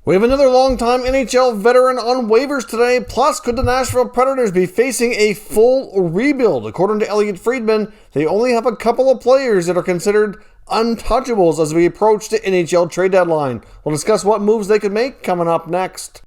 We have another longtime NHL veteran on waivers today. Plus, could the Nashville Predators be facing a full rebuild? According to Elliotte Friedman, they only have a couple of players that are considered untouchables as we approach the NHL trade deadline. We'll discuss what moves they could make coming up next.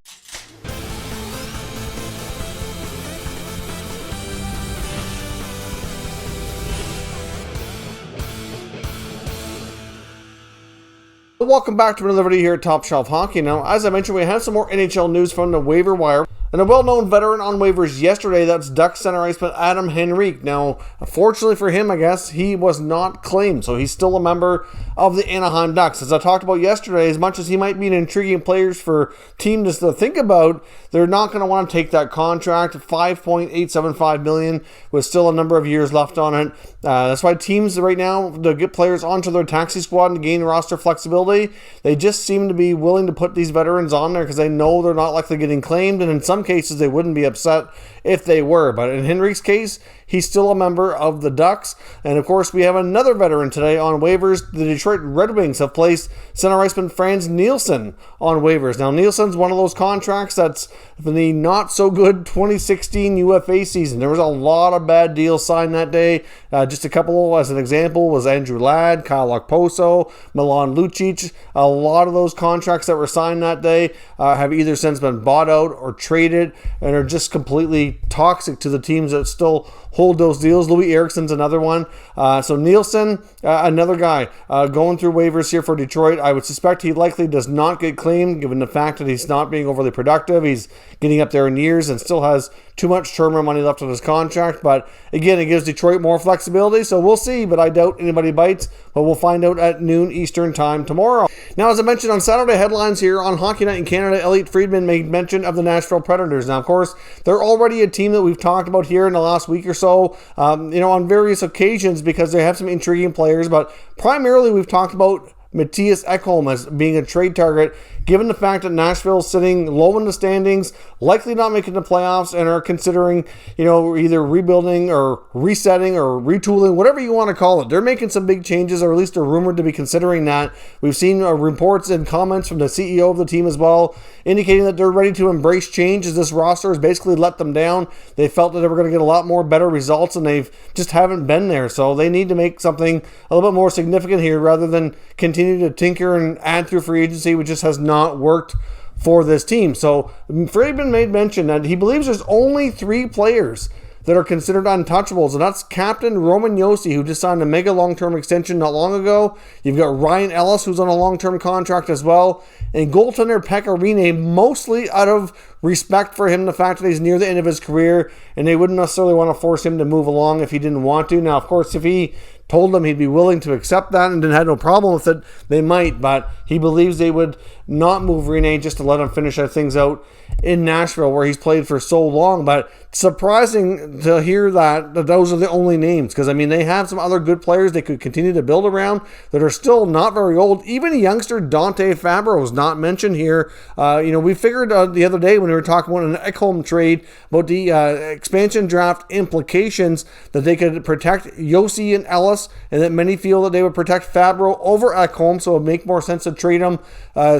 Welcome back to another video here at Top Shelf Hockey. Now, as I mentioned, we have some more NHL news from the waiver wire. And a well-known veteran on waivers yesterday, that's Ducks center iceman Adam Henrique. Now, fortunately for him, I guess, he was not claimed, so he's still a member of the Anaheim Ducks. As I talked about yesterday, as much as he might be an intriguing player for teams to think about, they're not going to want to take that contract. $5.875 million with still a number of years left on it. That's why teams right now, to get players onto their taxi squad and gain roster flexibility, they just seem to be willing to put these veterans on there because they know they're not likely getting claimed, and in some cases they wouldn't be upset if they were. But in Henrique's case, he's still a member of the Ducks. And of course, we have another veteran today on waivers. The Detroit Red Wings have placed center iceman Frans Nielsen on waivers. Now, Nielsen's one of those contracts that's the not so good 2016 UFA season. There was a lot of bad deals signed that day. Just a couple as an example was Andrew Ladd, Kyle Okposo, Milan Lucic. A lot of those contracts that were signed that day have either since been bought out or traded and are just completely toxic to the teams that still hold those deals. Louis Eriksson's another one. So Nielsen, another guy going through waivers here for Detroit. I would suspect he likely does not get claimed given the fact that he's not being overly productive. He's getting up there in years and still has too much term money left on his contract. But again, it gives Detroit more flexibility. So we'll see, but I doubt anybody bites. But we'll find out at noon Eastern time tomorrow. Now, as I mentioned on Saturday headlines here on Hockey Night in Canada, Elliotte Friedman made mention of the Nashville Predators. Now, of course, they're already a team that we've talked about here in the last week or so, on various occasions because they have some intriguing players. But primarily, we've talked about Mattias Ekholm as being a trade target, given the fact that Nashville is sitting low in the standings, likely not making the playoffs, and are considering, either rebuilding or resetting or retooling, whatever you want to call it. They're making some big changes, or at least are rumored to be considering that. We've seen reports and comments from the CEO of the team as well, indicating that they're ready to embrace change as this roster has basically let them down. They felt that they were going to get a lot more better results, and they just haven't been there. So they need to make something a little bit more significant here rather than continue to tinker and add through free agency, which just has not worked for this team. So Friedman made mention that he believes there's only 3 players that are considered untouchables, and that's Captain Roman Josi, who just signed a mega long-term extension not long ago. You've got Ryan Ellis, who's on a long-term contract as well, and goaltender Pekka Rinne, mostly out of respect for him, the fact that he's near the end of his career, and they wouldn't necessarily want to force him to move along if he didn't want to. Now, of course, if he told them he'd be willing to accept that and had no problem with it, they might, but he believes they would not move Rinne just to let him finish things out in Nashville, where he's played for so long. But surprising to hear that those are the only names, because they have some other good players they could continue to build around that are still not very old. Even a youngster Dante Fabbro is not mentioned here. We figured the other day when we were talking about an Ekholm trade about the expansion draft implications that they could protect Josi and Ellis, and that many feel that they would protect Fabbro over Ekholm, so it would make more sense to trade him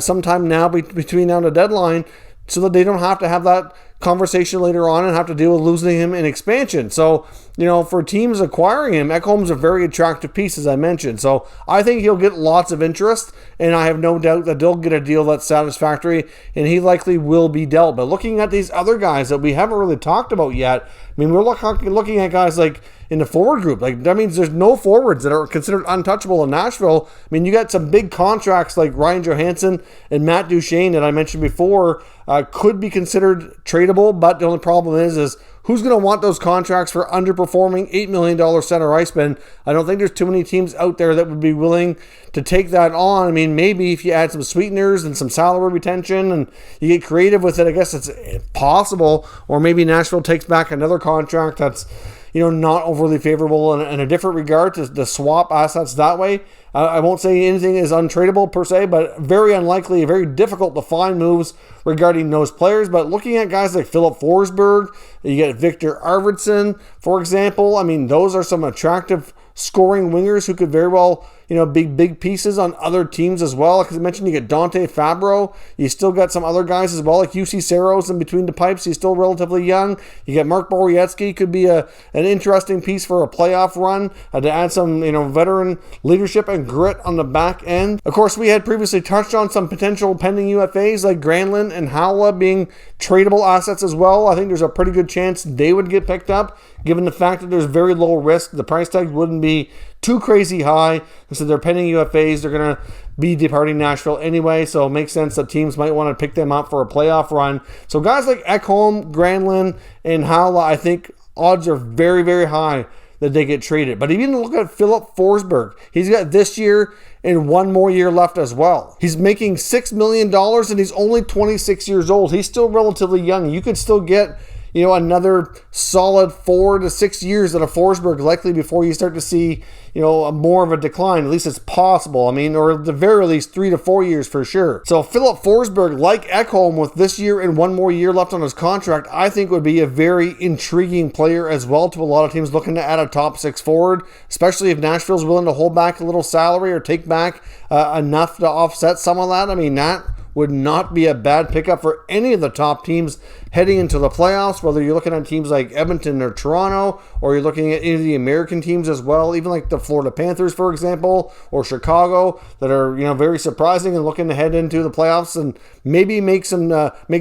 sometime now between now and the deadline, so that they don't have to have that conversation later on and have to deal with losing him in expansion. So, for teams acquiring him, Ekholm's a very attractive piece, as I mentioned. So I think he'll get lots of interest, and I have no doubt that they'll get a deal that's satisfactory, and he likely will be dealt. But looking at these other guys that we haven't really talked about yet, we're looking at guys like in the forward group. That means there's no forwards that are considered untouchable in Nashville. You got some big contracts like Ryan Johansson and Matt Duchene that I mentioned before could be considered tradable, but the only problem is who's going to want those contracts for underperforming $8 million center icemen? I don't think there's too many teams out there that would be willing to take that on. Maybe if you add some sweeteners and some salary retention and you get creative with it, I guess it's possible. Or maybe Nashville takes back another contract that's not overly favorable in a different regard to swap assets that way. I won't say anything is untradeable per se, but very unlikely, very difficult to find moves regarding those players. But looking at guys like Filip Forsberg, you get Victor Arvidsson, for example. Those are some attractive scoring wingers who could very well, big pieces on other teams as well. Like I mentioned, you get Dante, Fabbro. You still got some other guys as well, like UC Saros in between the pipes. He's still relatively young. You get Mark Borowiecki, could be an interesting piece for a playoff run to add some veteran leadership and grit on the back end. Of course, we had previously touched on some potential pending UFAs like Granlund and Howla being tradable assets as well. I think there's a pretty good chance they would get picked up, given the fact that there's very low risk. The price tag wouldn't be too crazy high. So they're pending UFAs. They're going to be departing Nashville anyway, so it makes sense that teams might want to pick them up for a playoff run. So guys like Ekholm, Granlund, and Howla, I think odds are very, very high that they get traded. But even look at Filip Forsberg. He's got this year and one more year left as well. He's making $6 million and he's only 26 years old. He's still relatively young. You could still get another solid 4 to 6 years out of Forsberg likely before you start to see, more of a decline. At least it's possible. Or at the very least 3 to 4 years for sure. So Filip Forsberg, like Ekholm, with this year and one more year left on his contract, I think would be a very intriguing player as well to a lot of teams looking to add a top 6 forward, especially if Nashville's willing to hold back a little salary or take back enough to offset some of that. That would not be a bad pickup for any of the top teams heading into the playoffs, whether you're looking at teams like Edmonton or Toronto, or you're looking at any of the American teams as well, even like the Florida Panthers, for example, or Chicago, that are very surprising and looking to head into the playoffs and maybe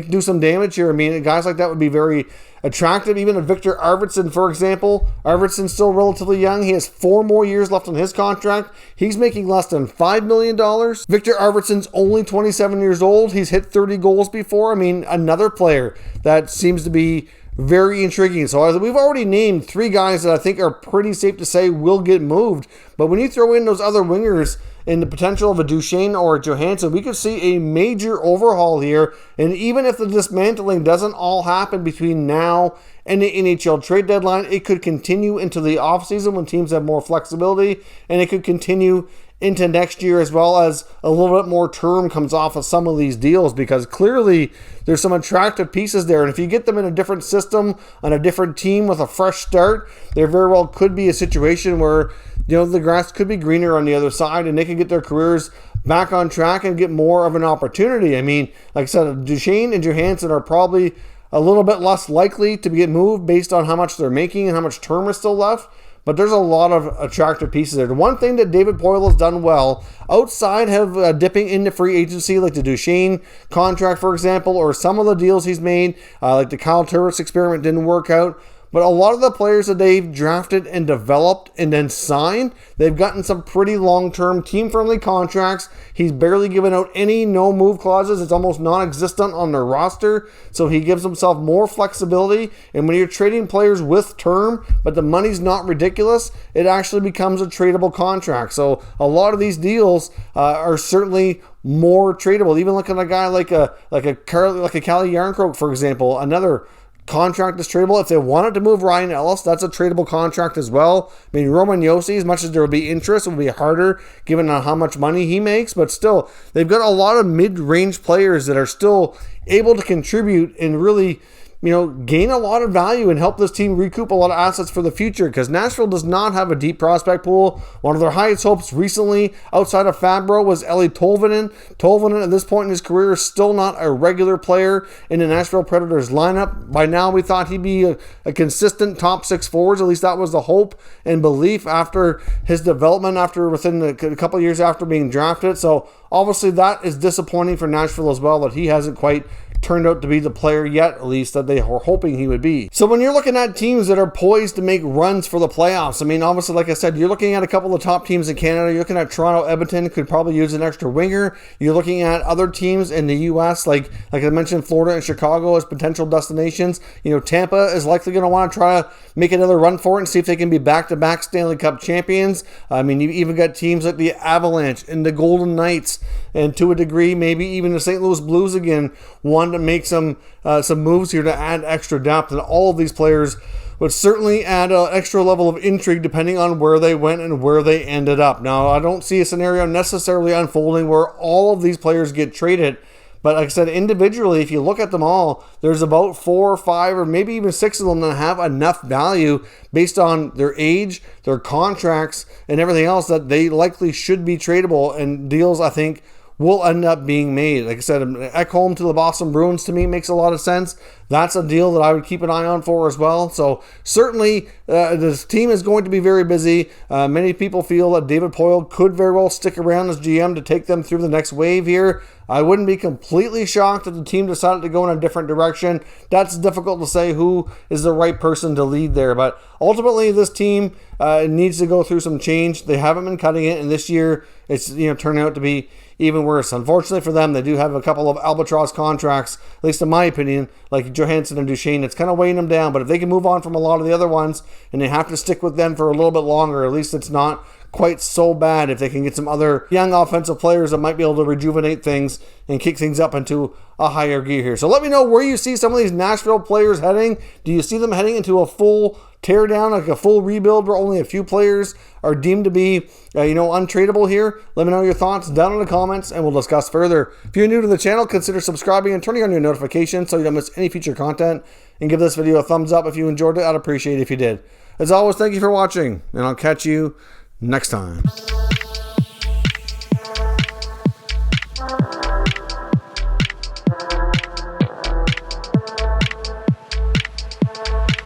do some damage here. Guys like that would be very attractive. Even a Victor Arvidsson, for example. Arvidsson's still relatively young. He has 4 more years left on his contract. He's making less than $5 million. Victor Arvidsson's only 27 years old. He's hit 30 goals before. Another player that seems to be very intriguing. So we've already named 3 guys that I think are pretty safe to say will get moved. But when you throw in those other wingers and the potential of a Duchesne or a Johansson, we could see a major overhaul here. And even if the dismantling doesn't all happen between now and the NHL trade deadline, it could continue into the offseason when teams have more flexibility, and it could continue into next year as well as a little bit more term comes off of some of these deals, because clearly there's some attractive pieces there. And if you get them in a different system on a different team with a fresh start, there very well could be a situation where the grass could be greener on the other side and they could get their careers back on track and get more of an opportunity. Like I said, Duchesne and Johansson are probably a little bit less likely to get moved based on how much they're making and how much term is still left. But there's a lot of attractive pieces there. The one thing that David Poile has done well, outside of dipping into free agency, like the Duchesne contract, for example, or some of the deals he's made, like the Kyle Turris experiment didn't work out. But a lot of the players that they've drafted and developed and then signed, they've gotten some pretty long-term team-friendly contracts. He's barely given out any no-move clauses. It's almost non-existent on their roster. So he gives himself more flexibility. And when you're trading players with term, but the money's not ridiculous, it actually becomes a tradable contract. So a lot of these deals are certainly more tradable. Even looking at a guy like a Calle Jarnkrok, for example, another contract is tradable. If they wanted to move Ryan Ellis, that's a tradable contract as well. Roman Josi, as much as there will be interest, it will be harder given how much money he makes, but still, they've got a lot of mid-range players that are still able to contribute and really gain a lot of value and help this team recoup a lot of assets for the future, because Nashville does not have a deep prospect pool. One of their highest hopes recently outside of Fabbro was Eeli Tolvanen. Tolvanen at this point in his career is still not a regular player in the Nashville Predators lineup. By now we thought he'd be a consistent top 6 forwards. At least that was the hope and belief after his development within a couple of years after being drafted. So obviously that is disappointing for Nashville as well, that he hasn't quite turned out to be the player yet, at least, that they were hoping he would be. So when you're looking at teams that are poised to make runs for the playoffs, obviously, like I said, you're looking at a couple of top teams in Canada. You're looking at Toronto. Edmonton could probably use an extra winger. You're looking at other teams in the U.S., like I mentioned, Florida and Chicago as potential destinations. Tampa is likely going to want to try to make another run for it and see if they can be back-to-back Stanley Cup champions. You've even got teams like the Avalanche and the Golden Knights, and to a degree, maybe even the St. Louis Blues again, want to make some moves here to add extra depth. And all of these players would certainly add an extra level of intrigue depending on where they went and where they ended up. Now, I don't see a scenario necessarily unfolding where all of these players get traded, But like I said, individually, if you look at them all, there's about 4 or 5 or maybe even 6 of them that have enough value based on their age, their contracts, and everything else that they likely should be tradable, and deals I think will end up being made. Like I said, Ekholm to the Boston Bruins to me makes a lot of sense. That's a deal that I would keep an eye on for as well. So certainly this team is going to be very busy. Many people feel that David Poile could very well stick around as GM to take them through the next wave here. I wouldn't be completely shocked if the team decided to go in a different direction. That's difficult to say who is the right person to lead there. But ultimately, this team needs to go through some change. They haven't been cutting it, and this year it's turned out to be even worse. Unfortunately for them, they do have a couple of albatross contracts, at least in my opinion, like Johansson and Duchesne. It's kind of weighing them down, but if they can move on from a lot of the other ones and they have to stick with them for a little bit longer, at least it's not quite so bad if they can get some other young offensive players that might be able to rejuvenate things and kick things up into a higher gear here. So let me know where you see some of these Nashville players heading. Do you see them heading into a full tear down, like a full rebuild where only a few players are deemed to be untradeable here? Let me know your thoughts down in the comments and we'll discuss further. If you're new to the channel, consider subscribing and turning on your notifications so you don't miss any future content, and give this video a thumbs up if you enjoyed it. I'd appreciate it if you did. As always, thank you for watching, and I'll catch you next time.